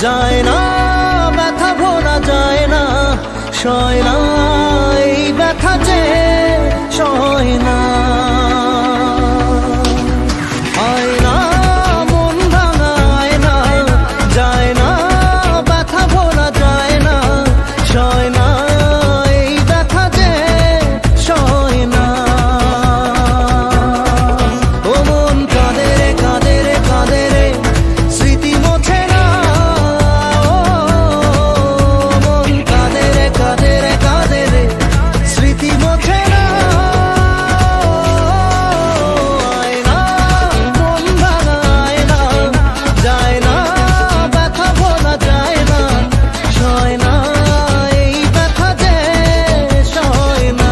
যায় না, ব্যথা ভোলা যায় না, সয় না এই ব্যথা যে সয় না। হয় না মন ভাঙায় না, যায় না ব্যথা ভোলা যায় না, সয় না এই ব্যথা যে সয় না। ও মন কাঁদে রে কাঁদে রে কাঁদে রে, স্মৃতি মোছে না। ও মন কাঁদে রে কাঁদে রে কাঁদে রে, স্মৃতি মোছে না। আয় না মন ভাঙায় না, যায় না ব্যথা ভোলা যায় না, সয় না এই ব্যথা যে সয় না।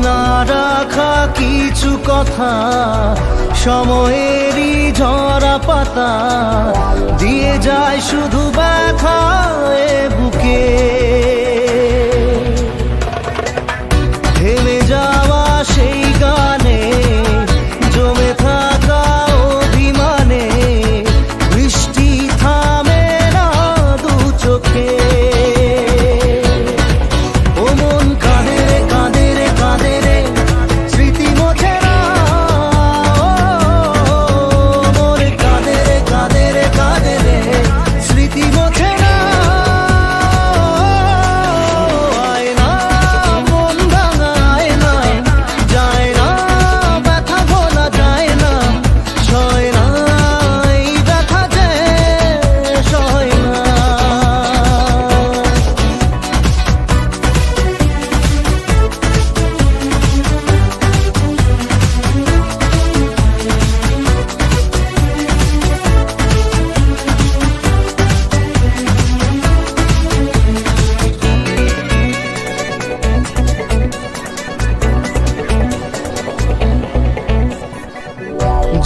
না রাখা কিছু কথা, সময়েরই ঝরা পাতা, দিয়ে যায় শুধু ব্যথা এ বুকে। থেমে যাওয়া সেই গানে, জমে থাকা অভিমানে, বৃষ্টি থামে না দু চোখে। ও মন কাঁদে রে কাঁদে রে কাঁদে রে, স্মৃতি মোছে না। ও মন কাঁদে রে কাঁদে রে কাঁদে রে, স্মৃতি মোছে না। আয় না মন ভাঙায় না, যায় না ব্যথা ভোলা যায় না, সয় না এই ব্যথা যে সয় না।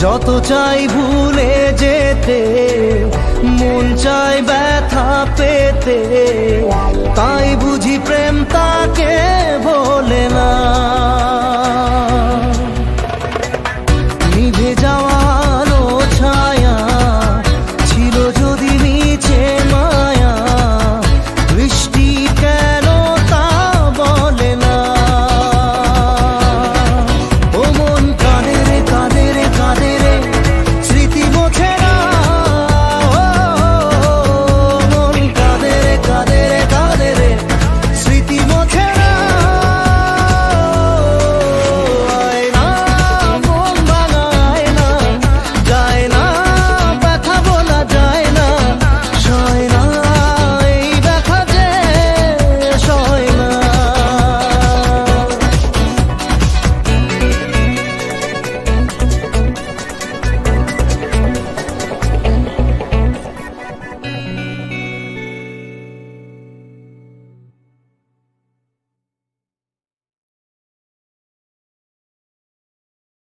যত চাই ভুলে যেতে, মন চাই ব্যথা পেতে,